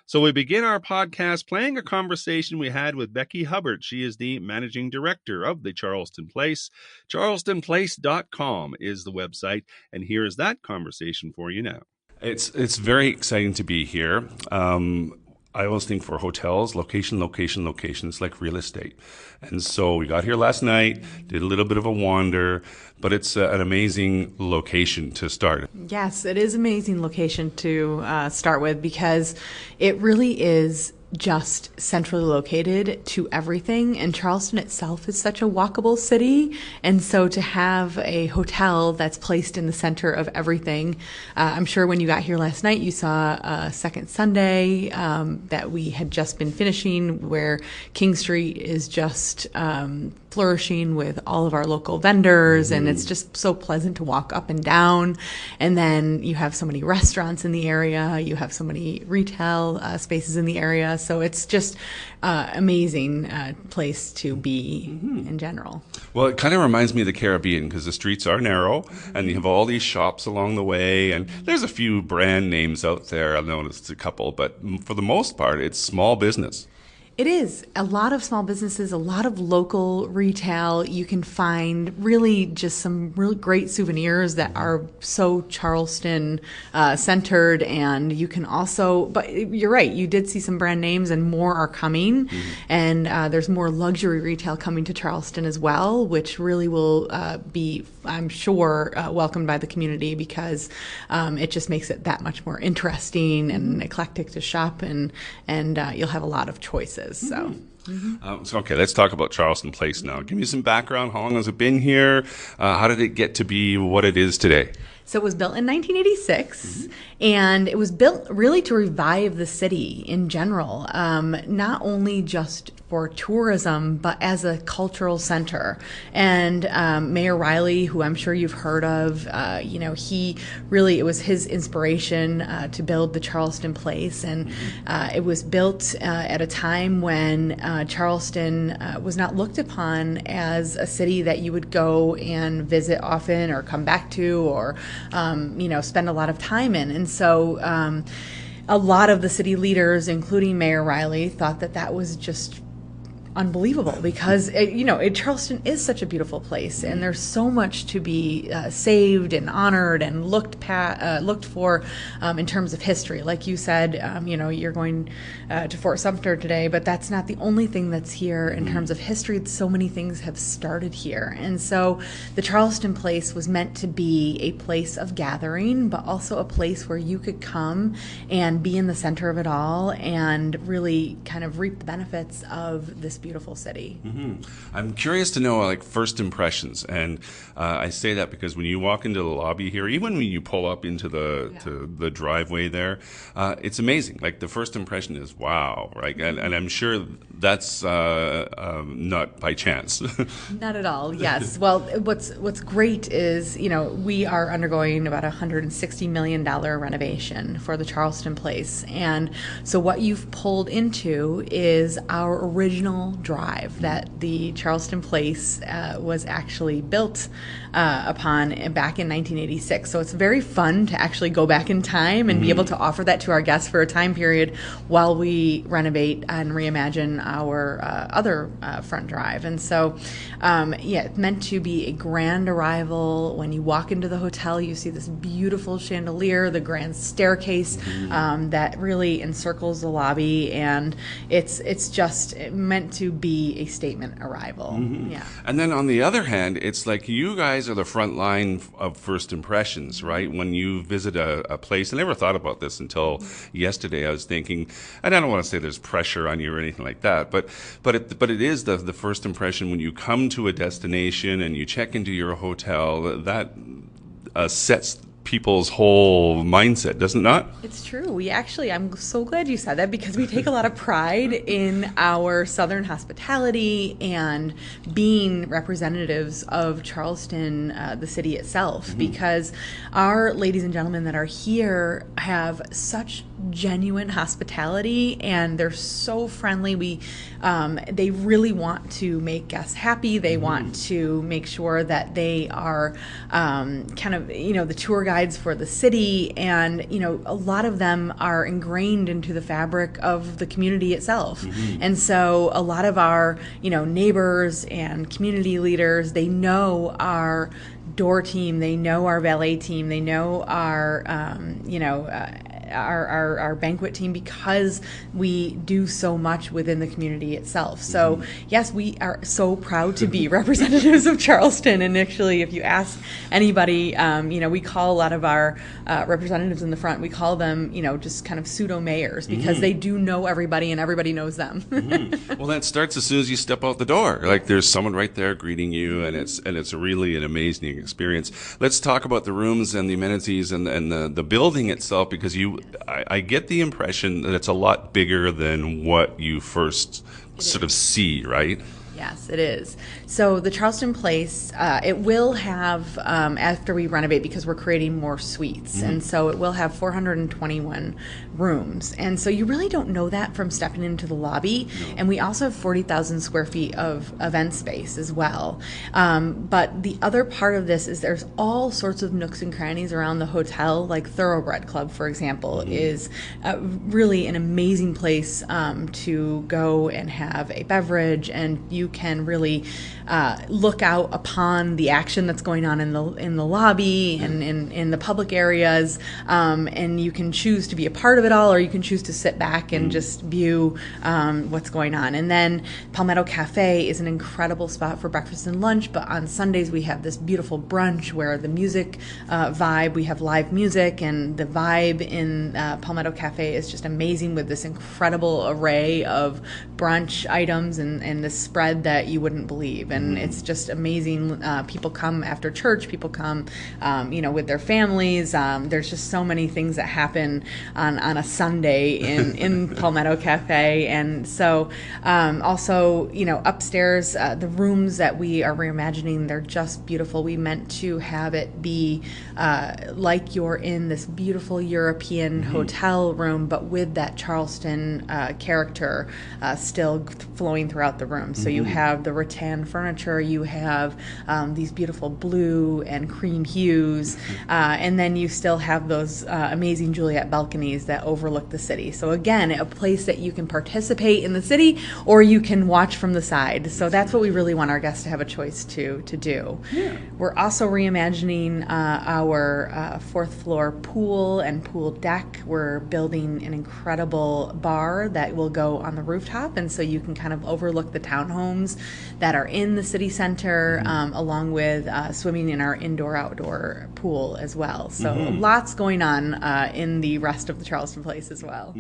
So we begin our podcast playing a conversation we had with Becky Hubbard. She is the managing director of the Charleston Place. CharlestonPlace.com is the website, and here is that conversation for you now. It's very exciting to be here. I always think for hotels, location. It's like real estate. And so we got here last night, did a little bit of a wander, but it's an amazing location to start. Yes, it is an amazing location to start with because it really is just centrally located to everything, and Charleston itself is such a walkable city, and so to have a hotel that's placed in the center of everything, I'm sure when you got here last night you saw Second Sunday that we had just been finishing, where King Street is just flourishing with all of our local vendors, and it's just so pleasant to walk up and down. And then you have so many restaurants in the area, you have so many retail spaces in the area, so it's just amazing place to be in general. Well, it kind of reminds me of the Caribbean because the streets are narrow and you have all these shops along the way, and there's a few brand names out there. I've noticed a couple, but for the most part, it's small business. It is. A lot of small businesses, a lot of local retail. You can find really just some really great souvenirs that are so Charleston centered. And you can also, but you're right, you did see some brand names and more are coming. And there's more luxury retail coming to Charleston as well, which really will be, I'm sure, welcomed by the community because it just makes it that much more interesting and eclectic to shop, and you'll have a lot of choices. So okay, let's talk about Charleston Place now. Give me some background. How long has it been here? How did it get to be what it is today? So it was built in 1986, and it was built really to revive the city in general, not only just for tourism, but as a cultural center. And Mayor Riley, who I'm sure you've heard of, he really, it was his inspiration to build the Charleston Place. And it was built at a time when Charleston was not looked upon as a city that you would go and visit often or come back to or spend a lot of time in. And so a lot of the city leaders, including Mayor Riley, thought that was just unbelievable because Charleston is such a beautiful place, and there's so much to be saved and honored and looked for in terms of history. Like you said, you're going to Fort Sumter today, but that's not the only thing that's here in terms of history. So many things have started here, and so the Charleston Place was meant to be a place of gathering, but also a place where you could come and be in the center of it all and really kind of reap the benefits of this beautiful city. I'm curious to know first impressions, and I say that because when you walk into the lobby here, even when you pull up into the driveway there, it's amazing. Like the first impression is wow, right? And I'm sure that's not by chance. Not at all. Yes. Well, what's great is we are undergoing about $160 million renovation for the Charleston Place, and so what you've pulled into is our original drive that the Charleston Place was actually built upon back in 1986. So it's very fun to actually go back in time and be able to offer that to our guests for a time period while we renovate and reimagine our other front drive. And so, it's meant to be a grand arrival. When you walk into the hotel, you see this beautiful chandelier, the grand staircase that really encircles the lobby, and it's just meant to be a statement arrival. Yeah. And then on the other hand, it's like you guys are the front line of first impressions, right? When you visit a place, I never thought about this until yesterday. I was thinking, and I don't want to say there's pressure on you or anything like that, but it is the first impression when you come to a destination and you check into your hotel that sets people's whole mindset, does it not? It's true. I'm so glad you said that because we take a lot of pride in our Southern hospitality and being representatives of Charleston, the city itself, because our ladies and gentlemen that are here have such genuine hospitality, and they're so friendly. They really want to make guests happy. They want to make sure that they are kind of, the tour guides for the city, and a lot of them are ingrained into the fabric of the community itself. And so a lot of our neighbors and community leaders, they know our door team, they know our valet team, they know our our banquet team, because we do so much within the community itself. So yes, we are so proud to be representatives of Charleston. And actually, if you ask anybody, we call a lot of our representatives in the front, we call them, just kind of pseudo mayors, because they do know everybody and everybody knows them. Well, that starts as soon as you step out the door. Like, there's someone right there greeting you, and it's really an amazing experience. Let's talk about the rooms and the amenities and the building itself, because I get the impression that it's a lot bigger than what you first sort of see, right? Yes, it is. So the Charleston Place, it will have, after we renovate, because we're creating more suites, and so it will have 421 rooms. And so you really don't know that from stepping into the lobby. And we also have 40,000 square feet of event space as well. But the other part of this is there's all sorts of nooks and crannies around the hotel, like Thoroughbred Club, for example, is really an amazing place to go and have a beverage, and you can really look out upon the action that's going on in the lobby and in the public areas, and you can choose to be a part of it all, or you can choose to sit back and just view what's going on. And then Palmetto Cafe is an incredible spot for breakfast and lunch, but on Sundays we have this beautiful brunch where the music vibe, we have live music, and the vibe in Palmetto Cafe is just amazing, with this incredible array of brunch items and the spread that you wouldn't believe. And it's just amazing. People come after church, people come with their families. There's just so many things that happen on a Sunday in Palmetto Cafe. And so also, upstairs, the rooms that we are reimagining, they're just beautiful. We meant to have it be like you're in this beautiful European hotel room, but with that Charleston character still flowing throughout the room. So you have the rattan furniture, you have these beautiful blue and cream hues, and then you still have those amazing Juliet balconies that overlook the city. So again, a place that you can participate in the city, or you can watch from the side. So that's what we really want our guests to have a choice to do. Yeah. We're also reimagining our fourth floor pool and pool deck. We're building an incredible bar that will go on the rooftop, and so you can kind of overlook the townhomes that are in the city center, along with swimming in our indoor-outdoor pool as well. So lots going on in the rest of the Charleston Place as well.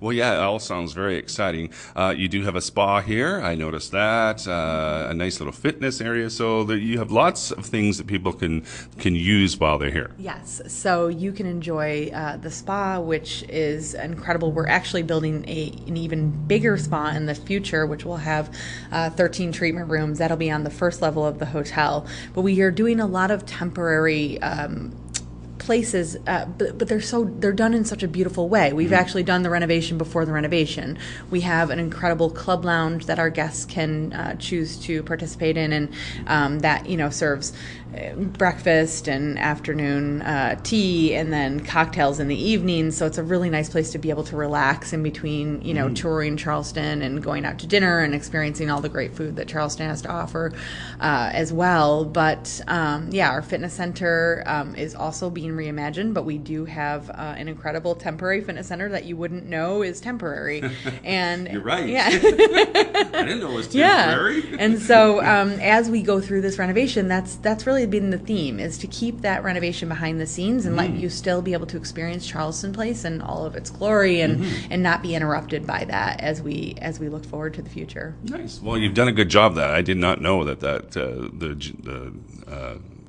Well, yeah, it all sounds very exciting. You do have a spa here. I noticed that. A nice little fitness area. So you have lots of things that people can use while they're here. Yes. So you can enjoy the spa, which is incredible. We're actually building an even bigger spa in the future, which will have 13 treatment rooms. That'll be on the first level of the hotel. But we are doing a lot of temporary places, but they're done in such a beautiful way. We've actually done the renovation before the renovation. We have an incredible club lounge that our guests can choose to participate in, and that serves breakfast and afternoon tea, and then cocktails in the evening. So it's a really nice place to be able to relax in between, touring Charleston and going out to dinner and experiencing all the great food that Charleston has to offer as well. But our fitness center is also being reimagined, but we do have an incredible temporary fitness center that you wouldn't know is temporary. And you're right. Yeah. I didn't know it was temporary. Yeah. And so as we go through this renovation, that's really been the theme, is to keep that renovation behind the scenes and let you still be able to experience Charleston Place and all of its glory, and not be interrupted by that as we look forward to the future. Nice. Well, you've done a good job. That I did not know that the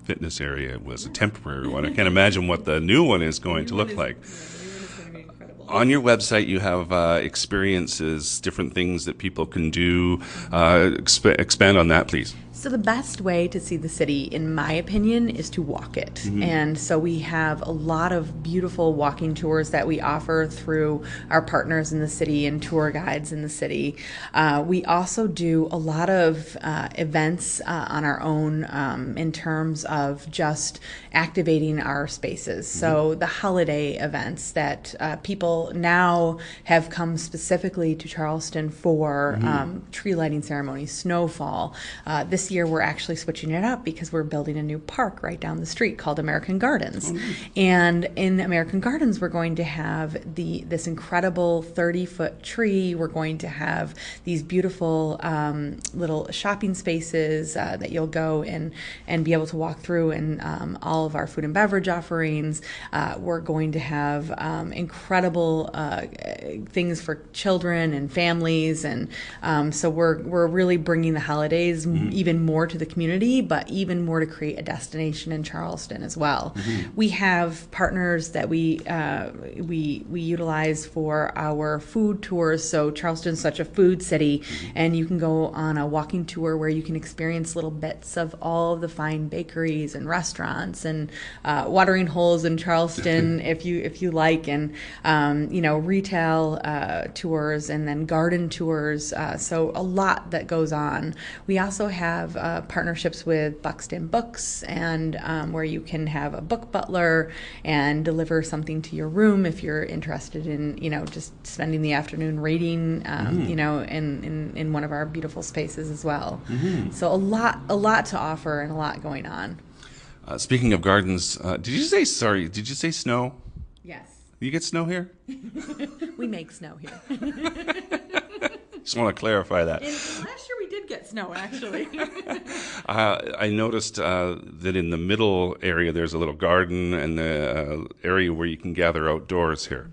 fitness area was a temporary one. I can't imagine what the new one is going to look like. On your website, you have experiences, different things that people can do. Expand on that, please. So the best way to see the city, in my opinion, is to walk it. And so we have a lot of beautiful walking tours that we offer through our partners in the city and tour guides in the city. We also do a lot of events on our own in terms of just activating our spaces. So the holiday events that people now have come specifically to Charleston for tree lighting ceremonies, snowfall. This year we're actually switching it up because we're building a new park right down the street called American Gardens. And in American Gardens we're going to have this incredible 30-foot tree. We're going to have these beautiful little shopping spaces that you'll go and be able to walk through, and all of our food and beverage offerings. We're going to have incredible things for children and families, and so we're really bringing the holidays even more to the community, but even more to create a destination in Charleston as well. We have partners that we utilize for our food tours. So Charleston's such a food city, and you can go on a walking tour where you can experience little bits of all of the fine bakeries and restaurants and watering holes in Charleston if you like, and retail tours, and then garden tours. So a lot that goes on. We also have partnerships with Buxton Books, and where you can have a book butler and deliver something to your room if you're interested in just spending the afternoon reading in one of our beautiful spaces as well. So a lot to offer and a lot going on. Speaking of gardens, did you say snow? Yes. You get snow here? We make snow here. Just want to clarify that. And last year we did get snow, actually. I noticed that in the middle area there's a little garden, and the area where you can gather outdoors here.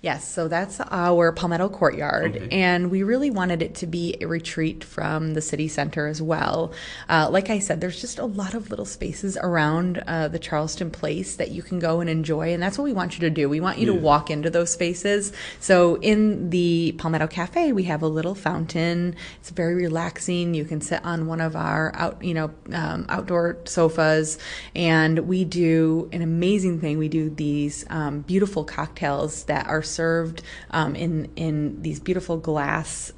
Yes, so that's our Palmetto Courtyard, Okay. and we really wanted it to be a retreat from the city center as well. Like I said, there's just a lot of little spaces around the Charleston Place that you can go and enjoy, and that's what we want you to do. We want you to walk into those spaces. So in the Palmetto Cafe, we have a little fountain. It's very relaxing. You can sit on one of our outdoor sofas, and we do an amazing thing. We do these beautiful cocktails that are served in these beautiful glass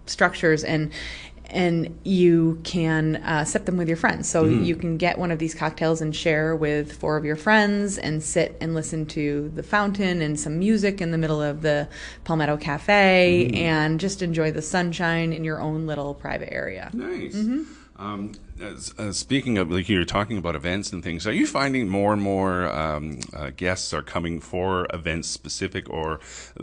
structures, and you can sip them with your friends. So you can get one of these cocktails and share with 4 of your friends and sit and listen to the fountain and some music in the middle of the Palmetto Cafe and just enjoy the sunshine in your own little private area. Nice. Speaking of, like, you're talking about events and things, are you finding more and more guests are coming for events specific, or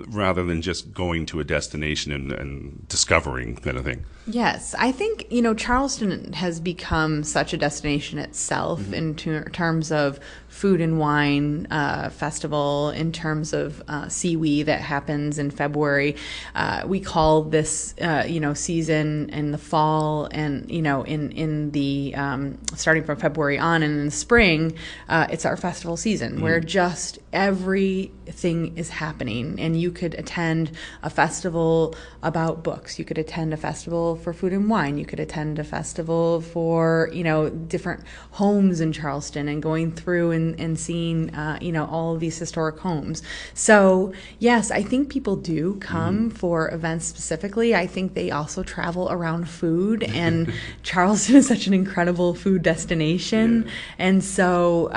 rather than just going to a destination and discovering kind of thing? Yes, I think, Charleston has become such a destination itself in terms of food and wine festival, in terms of Seaweed that happens in February. We call this, season in the fall, and, in the starting from February on, and in the spring, it's our festival season where just everything is happening, and you could attend a festival about books. You could attend a festival for food and wine. You could attend a festival for, different homes in Charleston, and going through and seeing, all of these historic homes. So yes, I think people do come for events specifically. I think they also travel around food, and Charleston is such an incredible food destination. And so,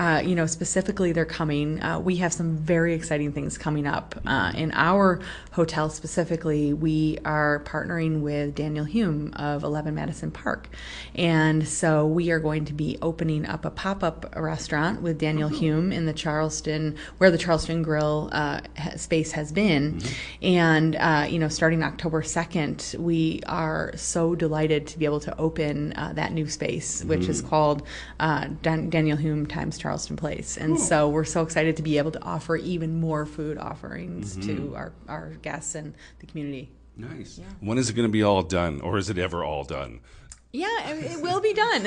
specifically they're coming. We have some very exciting things coming up. In our hotel specifically, we are partnering with Daniel Hume of 11 Madison Park. And so we are going to be opening up a pop-up restaurant with Daniel Hume in the Charleston, where the Charleston Grill space has been. And, starting October 2nd, we are so delighted to be able to open that new space, which is called Daniel Hume times Charleston Place. And so we're so excited to be able to offer even more food offerings to our guests and the community. Nice. Yeah. When is it going to be all done, or is it ever all done? Yeah, it will be done.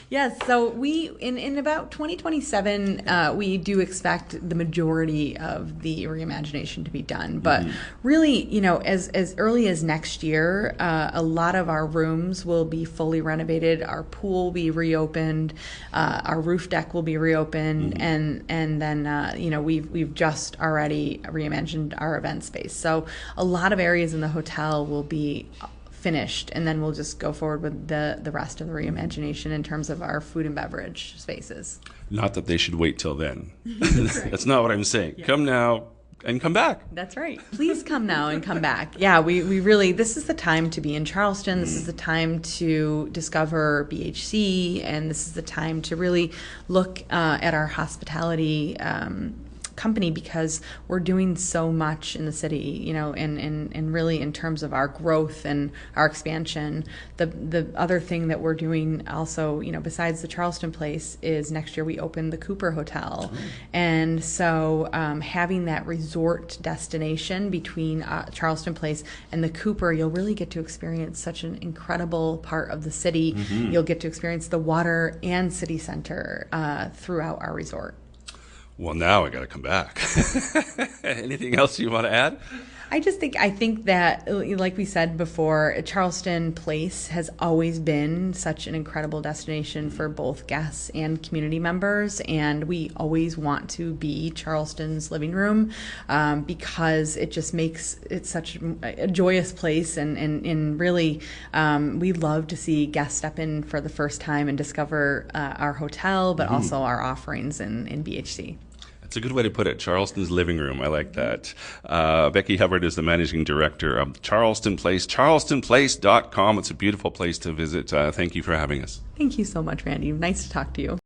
Yes, so we in about 2027, we do expect the majority of the reimagination to be done. But really, as early as next year, a lot of our rooms will be fully renovated. Our pool will be reopened. Our roof deck will be reopened, and then we've just already reimagined our event space. So a lot of areas in the hotel will be finished, and then we'll just go forward with the rest of the reimagination in terms of our food and beverage spaces. Not that they should wait till then. That's not what I'm saying. Yeah. Come now and come back. That's right. Please come now and come back. Yeah, we really, this is the time to be in Charleston. This is the time to discover BHC, and this is the time to really look at our hospitality company, because we're doing so much in the city, and really in terms of our growth and our expansion. The other thing that we're doing also, besides the Charleston Place, is next year we open the Cooper Hotel. And so having that resort destination between Charleston Place and the Cooper, you'll really get to experience such an incredible part of the city. You'll get to experience the water and city center throughout our resort. Well, now I got to come back. Anything else you want to add? I think that, like we said before, Charleston Place has always been such an incredible destination for both guests and community members, and we always want to be Charleston's living room because it just makes it such a joyous place, and really we love to see guests step in for the first time and discover our hotel, but also our offerings in BHC. It's a good way to put it, Charleston's living room. I like that. Becky Hubbard is the managing director of Charleston Place, charlestonplace.com. It's a beautiful place to visit. Thank you for having us. Thank you so much, Randy. Nice to talk to you.